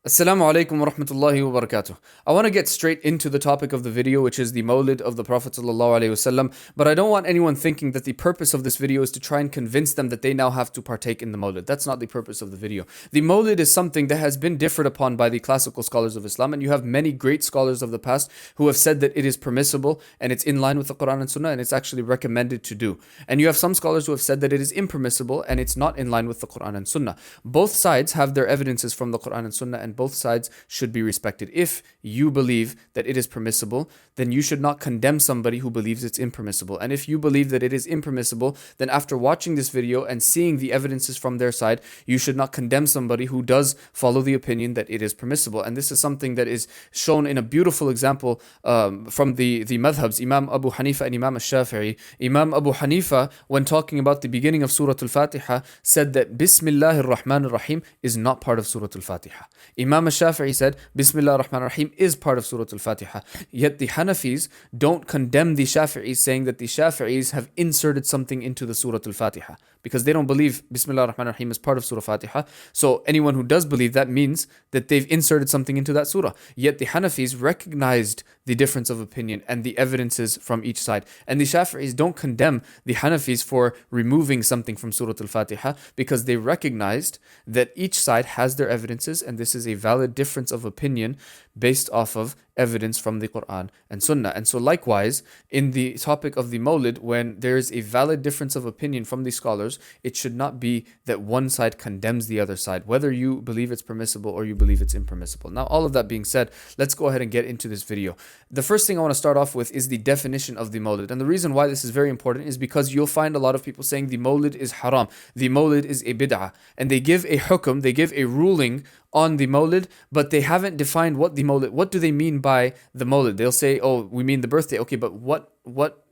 Assalamu alaikum wa rahmatullahi wa barakatuh. I want to get straight into the topic of the video, which is the Mawlid of the Prophet sallallahu alaihi wasallam. But I don't want anyone thinking that the purpose of this video is to try and convince them that they now have to partake in the Mawlid. That's not the purpose of the video. The Mawlid is something that has been differed upon by the classical scholars of Islam, and you have many great scholars of the past who have said that it is permissible and it's in line with the Quran and Sunnah and it's actually recommended to do. And you have some scholars who have said that it is impermissible and it's not in line with the Quran and Sunnah. Both sides have their evidences from the Quran and Sunnah, and both sides should be respected. If you believe that it is permissible, then you should not condemn somebody who believes it's impermissible. And if you believe that it is impermissible, then after watching this video and seeing the evidences from their side, you should not condemn somebody who does follow the opinion that it is permissible. And this is something that is shown in a beautiful example from the madhabs, Imam Abu Hanifa and Imam al-Shafi'i. Imam Abu Hanifa, when talking about the beginning of Surah Al-Fatiha, said that Bismillahir Rahmanir Rahim is not part of Surah Al-Fatiha. Imam al-Shafi'i said Bismillah ar-Rahman ar-Rahim is part of Surah Al-Fatiha. Yet the Hanafis don't condemn the Shafi'is, saying that the Shafi'is have inserted something into the Surah Al-Fatiha, because they don't believe Bismillah ar-Rahman ar-Rahim is part of Surah Al-Fatiha. So anyone who does believe that means that they've inserted something into that surah. Yet the Hanafis recognized the difference of opinion and the evidences from each side. And the Shafi'is don't condemn the Hanafis for removing something from Surah Al-Fatiha, because they recognized that each side has their evidences, and this is a valid difference of opinion based off of evidence from the Quran and Sunnah. And so likewise, in the topic of the Mawlid, when there is a valid difference of opinion from the scholars, it should not be that one side condemns the other side, whether you believe it's permissible or you believe it's impermissible. Now, all of that being said, let's go ahead and get into this video. The first thing I want to start off with is the definition of the Mawlid. And the reason why this is very important is because you'll find a lot of people saying the Mawlid is haram, the Mawlid is a bid'ah, and they give a hukum, they give a ruling on the Mawlid, but they haven't defined what the Mawlid, what do they mean by the Mawlid? They'll say, oh, we mean the birthday. Okay, but what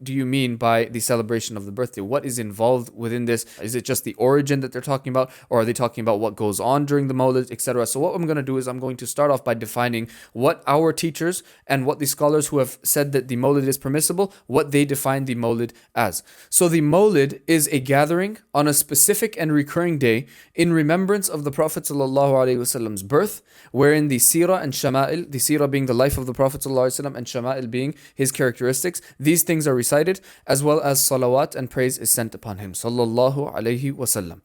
do you mean by the celebration of the birthday? What is involved within this? Is it just the origin that they're talking about, or are they talking about what goes on during the Mawlid, etc.? So what I'm going to do is I'm going to start off by defining what our teachers and what the scholars who have said that the Mawlid is permissible, what they define the Mawlid as. So the Mawlid is a gathering on a specific and recurring day in remembrance of the Prophet ﷺ's birth, wherein the seerah and shama'il, the seerah being the life of the Prophet ﷺ and shama'il being his characteristics, these things are recited, as well as salawat and praise is sent upon him sallallahu alaihi wasallam.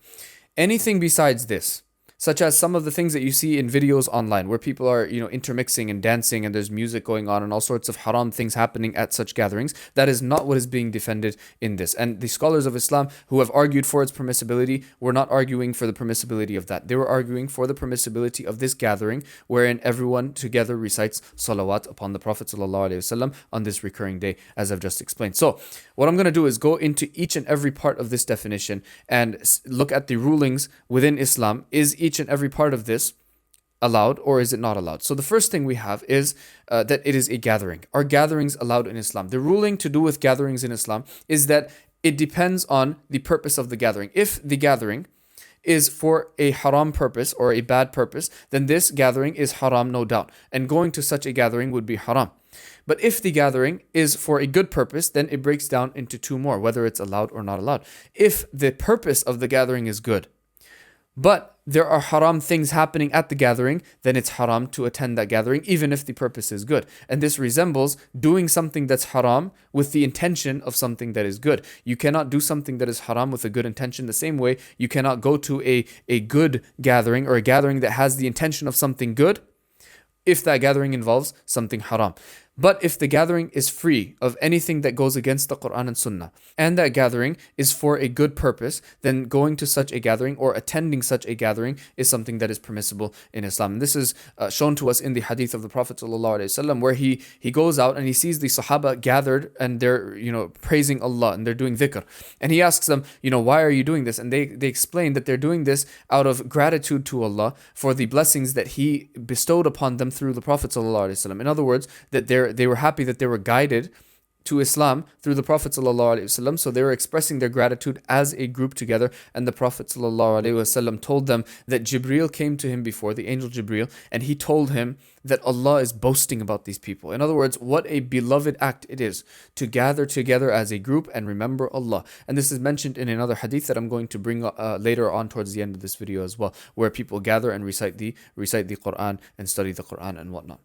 Anything besides this, such as some of the things that you see in videos online where people are, intermixing and dancing and there's music going on and all sorts of haram things happening at such gatherings, that is not what is being defended in this. And the scholars of Islam who have argued for its permissibility were not arguing for the permissibility of that. They were arguing for the permissibility of this gathering wherein everyone together recites salawat upon the Prophet ﷺ on this recurring day, as I've just explained. So what I'm going to do is go into each and every part of this definition and look at the rulings within Islam. Is each and every part of this allowed, or is it not allowed? So the first thing we have is that it is a gathering. Are gatherings allowed in Islam? The ruling to do with gatherings in Islam is that it depends on the purpose of the gathering. If the gathering is for a haram purpose or a bad purpose, then this gathering is haram, no doubt. And going to such a gathering would be haram. But if the gathering is for a good purpose, then it breaks down into two more, whether it's allowed or not allowed. If the purpose of the gathering is good, but there are haram things happening at the gathering, then it's haram to attend that gathering, even if the purpose is good. And this resembles doing something that's haram with the intention of something that is good. You cannot do something that is haram with a good intention. The same way you cannot go to a good gathering or a gathering that has the intention of something good if that gathering involves something haram. But if the gathering is free of anything that goes against the Quran and Sunnah, and that gathering is for a good purpose, then going to such a gathering or attending such a gathering is something that is permissible in Islam. And this is shown to us in the hadith of the Prophet ﷺ, where he goes out and he sees the Sahaba gathered and they're praising Allah and they're doing dhikr. And he asks them, why are you doing this? And they explain that they're doing this out of gratitude to Allah for the blessings that He bestowed upon them through the Prophet ﷺ. In other words, that they were happy that they were guided to Islam through the Prophet ﷺ. So they were expressing their gratitude as a group together. And the Prophet ﷺ told them that Jibreel came to him before, the angel Jibreel, and he told him that Allah is boasting about these people. In other words, what a beloved act it is to gather together as a group and remember Allah. And this is mentioned in another hadith that I'm going to bring later on towards the end of this video as well, where people gather and recite the Quran and study the Quran and whatnot.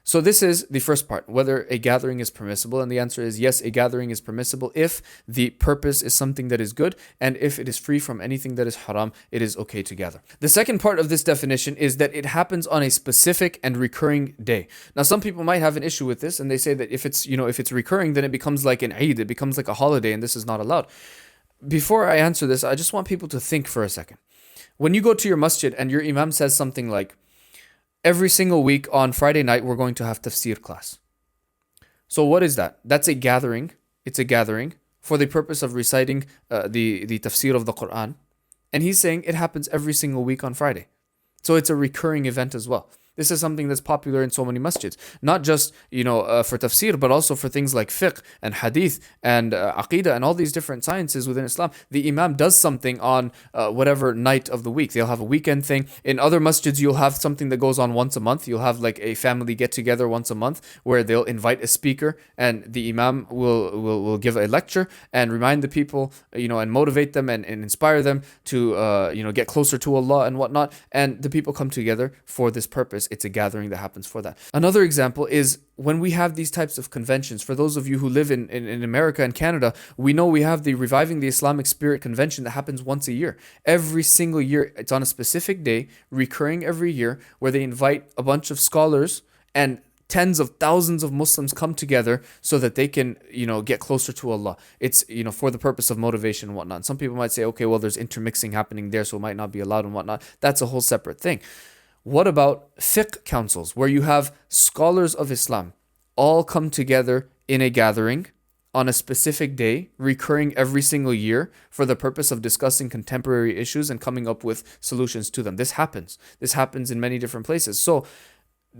So this is the first part, whether a gathering is permissible. And the answer is yes, a gathering is permissible if the purpose is something that is good, and if it is free from anything that is haram, it is okay to gather. The second part of this definition is that it happens on a specific and recurring day. Now, some people might have an issue with this, and they say that if it's recurring, then it becomes like an Eid, it becomes like a holiday, and this is not allowed. Before I answer this, I just want people to think for a second. When you go to your masjid and your imam says something like, every single week on Friday night, we're going to have tafsir class. So what is that? That's a gathering. It's a gathering for the purpose of reciting the tafsir of the Quran. And he's saying it happens every single week on Friday. So it's a recurring event as well. This is something that's popular in so many masjids. Not just, for tafsir, but also for things like fiqh and hadith and aqidah and all these different sciences within Islam. The imam does something on whatever night of the week. They'll have a weekend thing. In other masjids, you'll have something that goes on once a month. You'll have like a family get together once a month where they'll invite a speaker and the imam will give a lecture and remind the people, and motivate them and inspire them to, get closer to Allah and whatnot. And the people come together for this purpose. It's a gathering that happens for that. Another example is when we have these types of conventions. For those of you who live in America and Canada, we know we have the Reviving the Islamic Spirit convention that happens once a year. Every single year, it's on a specific day, recurring every year, where they invite a bunch of scholars and tens of thousands of Muslims come together so that they can, get closer to Allah. It's, for the purpose of motivation and whatnot. Some people might say, okay, well, there's intermixing happening there, so it might not be allowed and whatnot. That's a whole separate thing. What about fiqh councils, where you have scholars of Islam all come together in a gathering on a specific day, recurring every single year for the purpose of discussing contemporary issues and coming up with solutions to them? This happens. This happens in many different places. So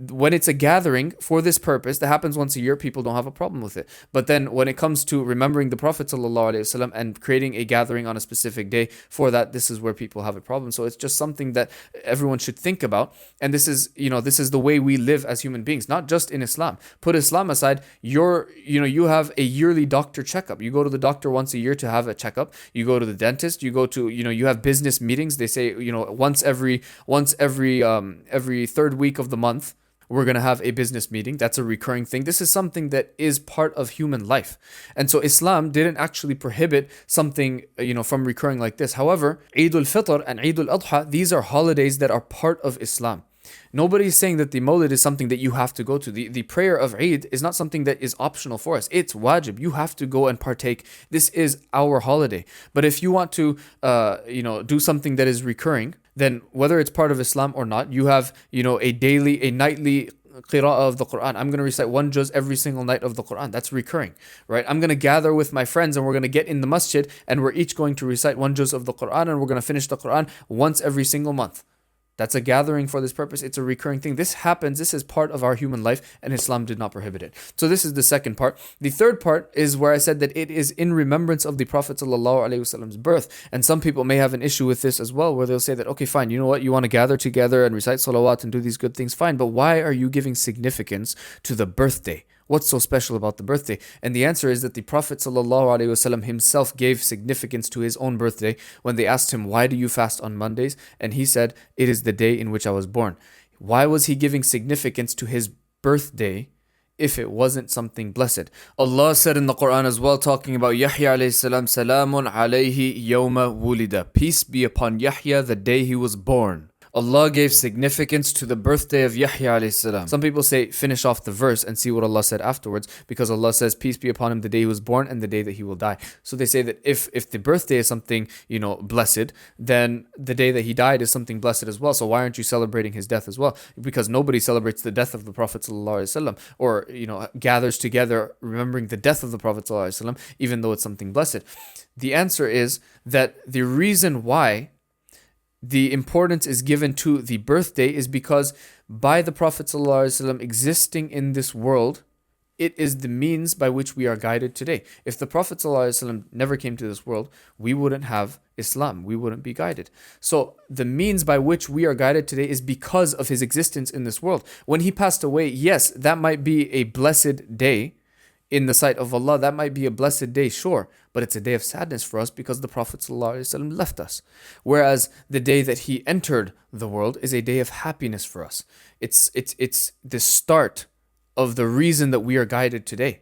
when it's a gathering for this purpose that happens once a year, people don't have a problem with it. But then when it comes to remembering the Prophet ﷺ and creating a gathering on a specific day for that, this is where people have a problem. So it's just something that everyone should think about. And this is the way we live as human beings, not just in Islam. Put Islam aside, you have a yearly doctor checkup. You go to the doctor once a year to have a checkup. You go to the dentist. You go to, you have business meetings. They say, once every third week of the month, we're going to have a business meeting. That's a recurring thing. This is something that is part of human life. And so Islam didn't actually prohibit something, from recurring like this. However, Eid al-Fitr and Eid al-Adha, these are holidays that are part of Islam. Nobody is saying that the Mawlid is something that you have to go to. The prayer of Eid is not something that is optional for us. It's wajib. You have to go and partake. This is our holiday. But if you want to, do something that is recurring, then whether it's part of Islam or not, you have, a nightly qira'ah of the Quran. I'm going to recite one juz every single night of the Quran. That's recurring, right? I'm going to gather with my friends and we're going to get in the masjid and we're each going to recite one juz of the Quran and we're going to finish the Quran once every single month. That's a gathering for this purpose. It's a recurring thing. This happens. This is part of our human life, and Islam did not prohibit it. So this is the second part. The third part is where I said that it is in remembrance of the Prophet ﷺ's birth. And some people may have an issue with this as well, where they'll say that, okay, fine, you know what? You want to gather together and recite salawat and do these good things, fine. But why are you giving significance to the birthday? What's so special about the birthday? And the answer is that the Prophet ﷺ himself gave significance to his own birthday when they asked him, why do you fast on Mondays? And he said, it is the day in which I was born. Why was he giving significance to his birthday if it wasn't something blessed? Allah said in the Quran as well, talking about Yahya alayhi salam, Salamun alayhi yawma wulida. Peace be upon Yahya the day he was born. Allah gave significance to the birthday of Yahya alayhi salam. Some people say finish off the verse and see what Allah said afterwards, because Allah says peace be upon him the day he was born and the day that he will die. So they say that if the birthday is something, blessed, then the day that he died is something blessed as well. So why aren't you celebrating his death as well? Because nobody celebrates the death of the Prophet ﷺ, or gathers together remembering the death of the Prophet ﷺ, even though it's something blessed. The answer is that the reason why the importance is given to the birthday is because by the Prophet ﷺ existing in this world, It is the means by which we are guided today. If the Prophet ﷺ never came to this world, we wouldn't have Islam. We wouldn't be guided. So the means by which we are guided today is because of his existence in this world. When he passed away, yes, that might be a blessed day in the sight of Allah. That might be a blessed day, sure, but it's a day of sadness for us because the Prophet ﷺ left us. Whereas the day that he entered the world is a day of happiness for us. It's the start of the reason that we are guided today.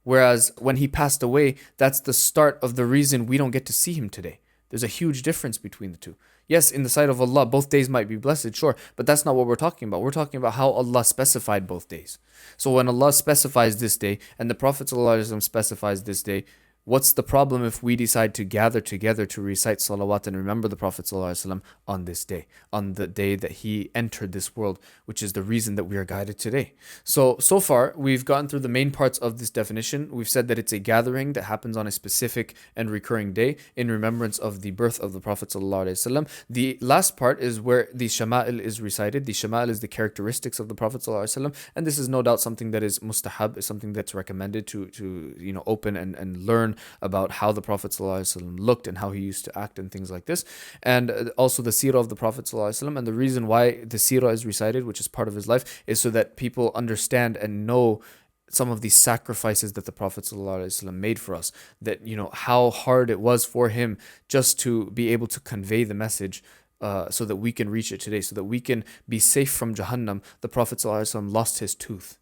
Whereas when he passed away, that's the start of the reason we don't get to see him today. There's a huge difference between the two. Yes, in the sight of Allah, both days might be blessed, sure, but that's not what we're talking about. We're talking about how Allah specified both days. So when Allah specifies this day and the Prophet ﷺ specifies this day, what's the problem if we decide to gather together to recite salawat and remember the Prophet ﷺ on this day, on the day that he entered this world, which is the reason that we are guided today? So far, we've gone through the main parts of this definition. We've said that it's a gathering that happens on a specific and recurring day in remembrance of the birth of the Prophet ﷺ. The last part is where the shama'il is recited. The shama'il is the characteristics of the Prophet ﷺ, and this is no doubt something that is mustahab, is something that's recommended to open and learn about how the Prophet ﷺ looked and how he used to act and things like this. And also the seerah of the Prophet ﷺ. And the reason why the seerah is recited, which is part of his life, is so that people understand and know some of these sacrifices that the Prophet ﷺ made for us. That, how hard it was for him just to be able to convey the message so that we can reach it today, so that we can be safe from Jahannam. The Prophet ﷺ lost his tooth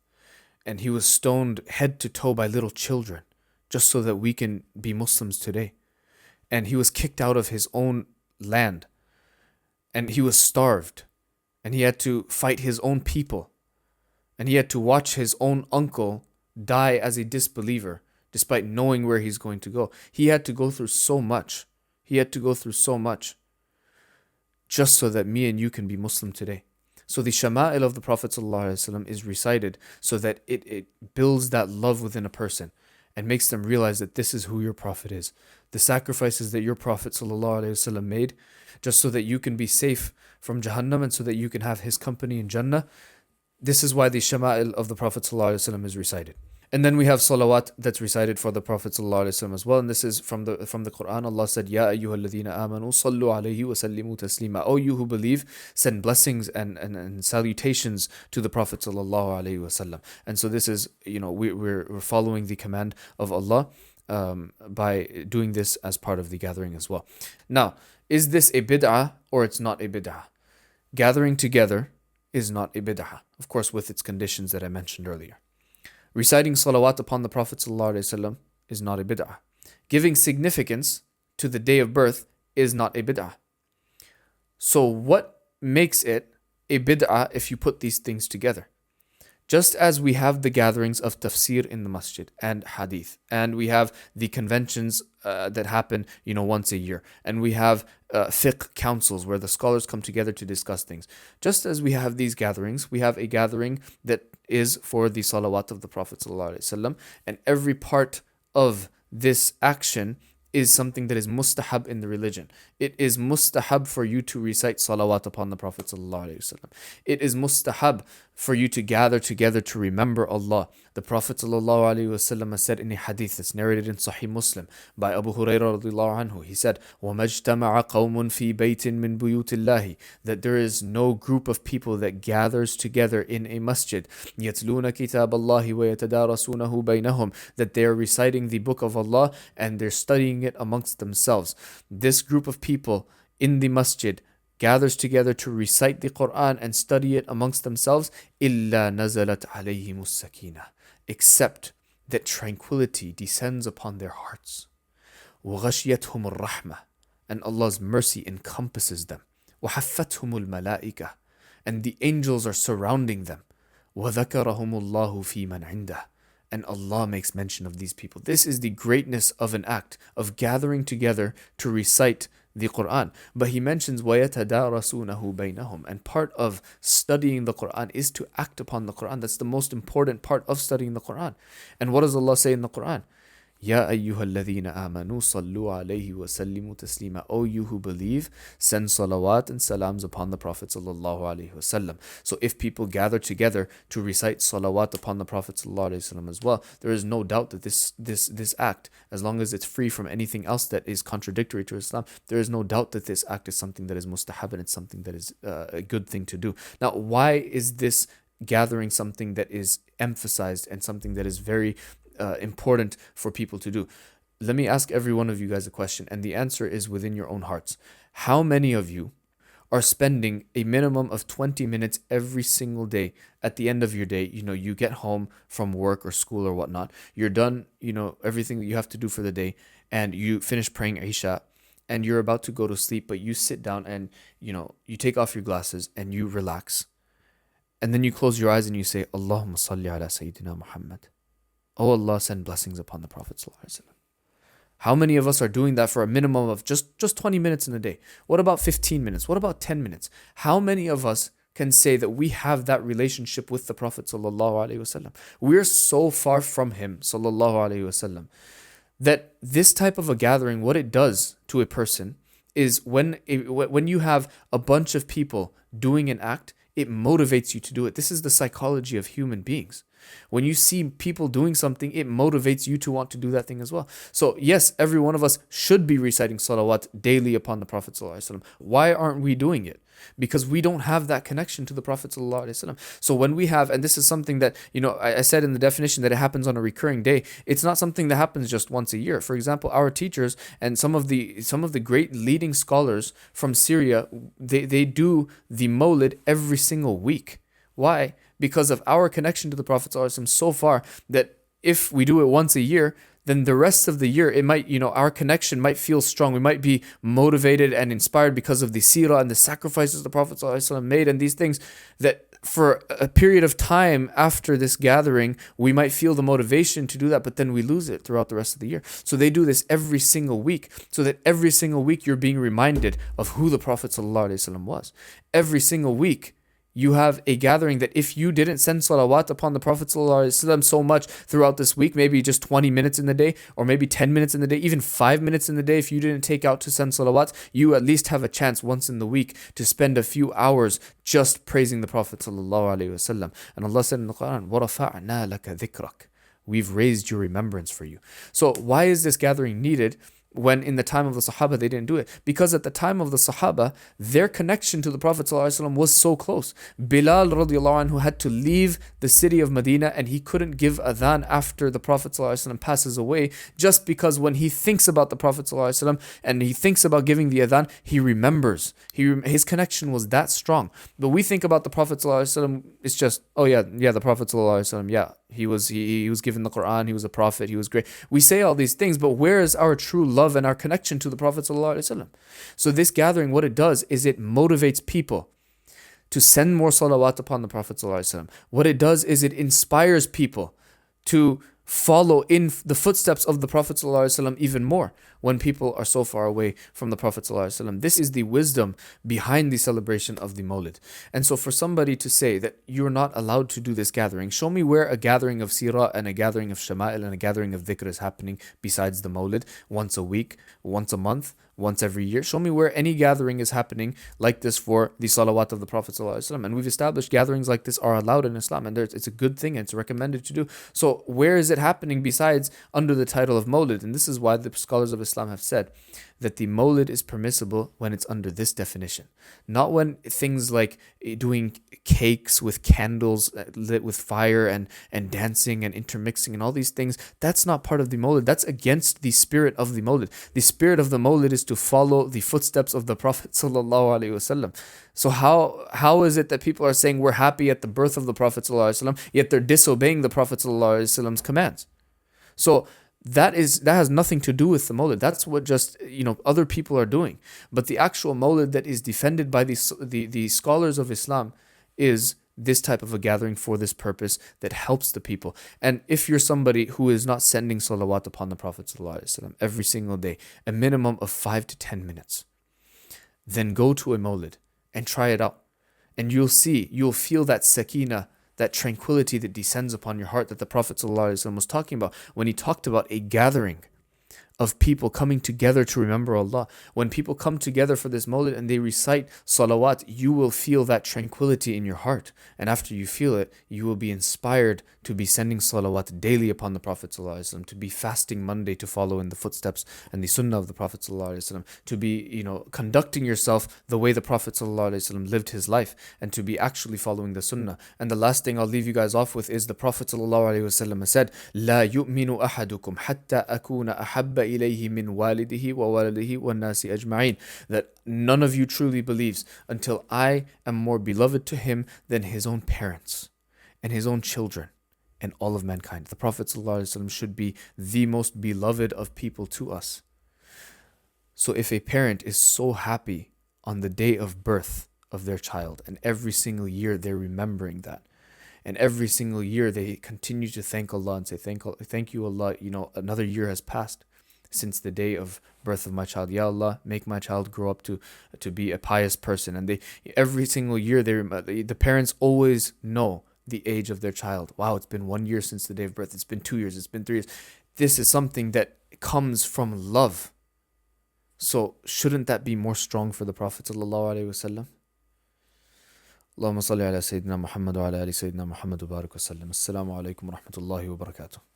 and he was stoned head to toe by little children, just so that we can be Muslims today. And he was kicked out of his own land. And he was starved. And he had to fight his own people. And he had to watch his own uncle die as a disbeliever, despite knowing where he's going to go. He had to go through so much. Just so that me and you can be Muslim today. So the shama'il of the Prophet ﷺ is recited so that it builds that love within a person and makes them realize that this is who your Prophet is. The sacrifices that your Prophet ﷺ made, just so that you can be safe from Jahannam and so that you can have his company in Jannah. This is why the shama'il of the Prophet ﷺ is recited. And then we have salawat that's recited for the Prophet ﷺ as well. And this is from the Quran. Allah said, Ya ayyuhalladhina amanu sallu alayhi wa sallimu taslima. O you who believe, send blessings and salutations to the Prophet ﷺ. And so this is, we're following the command of Allah by doing this as part of the gathering as well. Now, is this a bid'ah or it's not a bid'ah? Gathering together is not a bid'ah, of course, with its conditions that I mentioned earlier. Reciting salawat upon the Prophet ﷺ is not a bid'ah. Giving significance to the day of birth is not a bid'ah. So what makes it a bid'ah if you put these things together? Just as we have the gatherings of tafsir in the masjid and hadith, and we have the conventions that happen, once a year, and we have fiqh councils where the scholars come together to discuss things. Just as we have these gatherings, we have a gathering that is for the salawat of the Prophet ﷺ, and every part of this action is something that is mustahab in the religion. It is mustahab for you to recite salawat upon the Prophet ﷺ. It is mustahab for you to gather together to remember Allah. The Prophet ﷺ said in a hadith that's narrated in Sahih Muslim by Abu Hurairah radiallahu anhu, he said, وَمَا اجْتَمَعَ قَوْمٌ فِي بَيْتٍ مِّن بُيُوتِ اللَّهِ, that there is no group of people that gathers together in a masjid, يَتْلُونَ كِتَابَ اللَّهِ وَيَتَدَارَسُونَهُ بَيْنَهُم, that they are reciting the book of Allah and they're studying it amongst themselves. This group of people in the masjid gathers together to recite the Quran and study it amongst themselves, إِلَّا نَزَلَتْ عَلَيْهِمُ السَّكِينَةِ, except that tranquility descends upon their hearts. وَغَشْيَتْهُمُ الرَّحْمَةِ, and Allah's mercy encompasses them. وَحَفَّتْهُمُ الْمَلَائِكَةِ, and the angels are surrounding them. وَذَكَرَهُمُ اللَّهُ فِي مَنْ عِنْدَهُ, and Allah makes mention of these people. This is the greatness of an act of gathering together to recite the Quran. But he mentions وَيَتَدَارَسُونَهُ بَيْنَهُم, and part of studying the Quran is to act upon the Quran. That's the most important part of studying the Quran. And what does Allah say in the Quran? Ya ayyuhalladhina amanu sallu alayhi wa sallimu taslima. O you who believe, send salawat and salams upon the Prophet sallallahu alaihi wasallam. So if people gather together to recite salawat upon the Prophet sallallahu alaihi wasallam as well, there is no doubt that this act, as long as it's free from anything else that is contradictory to Islam, there is no doubt that this act is something that is mustahab and it's something that is a good thing to do. Now, why is this gathering something that is emphasized and something that is very important for people to do? Let me ask every one of you guys a question, and the answer is within your own hearts. How many of you are spending a minimum of 20 minutes every single day at the end of your day? You get home from work or school or whatnot, you're done, everything that you have to do for the day, and you finish praying Isha, and you're about to go to sleep, but you sit down and you take off your glasses and you relax, and then you close your eyes and you say, Allahumma salli ala Sayyidina Muhammad. Oh Allah, send blessings upon the Prophet sallallahu alaihi wasallam. How many of us are doing that for a minimum of just 20 minutes in a day? What about 15 minutes? What about 10 minutes? How many of us can say that we have that relationship with the Prophet sallallahu alaihi wasallam? We're so far from him sallallahu alaihi wasallam that this type of a gathering, what it does to a person is when you have a bunch of people doing an act, it motivates you to do it. This is the psychology of human beings. When you see people doing something, it motivates you to want to do that thing as well. So yes, every one of us should be reciting salawat daily upon the Prophet ﷺ. Why aren't we doing it? Because we don't have that connection to the Prophet ﷺ. So when we have, and this is something that, I said in the definition that it happens on a recurring day, it's not something that happens just once a year. For example, our teachers and some of the great leading scholars from Syria, they do the Mawlid every single week. Why? Because of our connection to the Prophet ﷺ so far that if we do it once a year, then the rest of the year, it might, our connection might feel strong. We might be motivated and inspired because of the seerah and the sacrifices the Prophet ﷺ made and these things, that for a period of time after this gathering, we might feel the motivation to do that, but then we lose it throughout the rest of the year. So they do this every single week, so that every single week you're being reminded of who the Prophet ﷺ was. Every single week, you have a gathering that if you didn't send salawat upon the Prophet ﷺ so much throughout this week, maybe just 20 minutes in the day, or maybe 10 minutes in the day, even 5 minutes in the day, if you didn't take out to send salawat, you at least have a chance once in the week to spend a few hours just praising the Prophet ﷺ. And Allah said in the Quran, وَرَفَعْنَا لَكَ ذِكْرَكَ. We've raised your remembrance for you. So why is this gathering needed? When in the time of the Sahaba they didn't do it? Because at the time of the Sahaba, their connection to the Prophet ﷺ was so close. Bilal radiallahu anhu had to leave the city of Medina, and he couldn't give adhan after the Prophet ﷺ passes away, just because when he thinks about the Prophet ﷺ and he thinks about giving the adhan, he remembers. His connection was that strong. But we think about the Prophet ﷺ, it's just, oh yeah, the Prophet ﷺ, yeah. He was given the Quran, he was a prophet, he was great. We say all these things, but where is our true love and our connection to the Prophet ﷺ? So this gathering, what it does is it motivates people to send more salawat upon the Prophet ﷺ. What it does is it inspires people to follow in the footsteps of the Prophet ﷺ even more when people are so far away from the Prophet ﷺ. This is the wisdom behind the celebration of the Mawlid. And so for somebody to say that you're not allowed to do this gathering, show me where a gathering of seerah and a gathering of shama'il and a gathering of dhikr is happening besides the Mawlid once a week, once a month, once every year. Show me where any gathering is happening like this for the salawat of the Prophet ﷺ. And we've established gatherings like this are allowed in Islam, and it's a good thing and it's recommended to do. So where is it happening besides under the title of Mawlid? And this is why the scholars of Islam have said that the Mawlid is permissible when it's under this definition. Not when things like doing cakes with candles lit with fire and dancing and intermixing and all these things, that's not part of the Mawlid. That's against the spirit of the Mawlid. The spirit of the Mawlid is to follow the footsteps of the Prophet ﷺ. So how is it that people are saying we're happy at the birth of the Prophet ﷺ, yet they're disobeying the Prophet ﷺ's commands? So that has nothing to do with the Mawlid. That's what just other people are doing. But the actual Mawlid that is defended by the scholars of Islam is this type of a gathering for this purpose that helps the people. And if you're somebody who is not sending salawat upon the Prophet ﷺ every single day, a minimum of 5 to 10 minutes, then go to a Mawlid and try it out. And you'll feel that sakina, that tranquility that descends upon your heart that the Prophet ﷺ was talking about when he talked about a gathering of people coming together to remember Allah. When people come together for this Mawlid and they recite salawat, you will feel that tranquility in your heart. And after you feel it, you will be inspired to be sending salawat daily upon the Prophet ﷺ, to be fasting Monday to follow in the footsteps and the sunnah of the Prophet ﷺ, to be, conducting yourself the way the Prophet ﷺ lived his life, and to be actually following the sunnah. And the last thing I'll leave you guys off with is the Prophet ﷺ said, لا يؤمن أحدكم حتى أكون أحب إليه من والده وولده والناس أجمعين, that none of you truly believes until I am more beloved to him than his own parents and his own children and all of mankind. The Prophet ﷺ should be the most beloved of people to us. So if a parent is so happy on the day of birth of their child, and every single year they're remembering that, and every single year they continue to thank Allah and say, thank you Allah, another year has passed since the day of birth of my child. Ya Allah, make my child grow up to be a pious person. And every single year, the parents always know the age of their child. Wow, it's been 1 year since the day of birth. It's been 2 years. It's been 3 years. This is something that comes from love. So shouldn't that be more strong for the Prophet sallallahu alaihi wasallam? Allahumma salli ala Sayyidina Muhammad wa ala ali Sayyidina Muhammad wa barak wa sallam. Assalamu alaikum wa rahmatullahi wa barakatuh.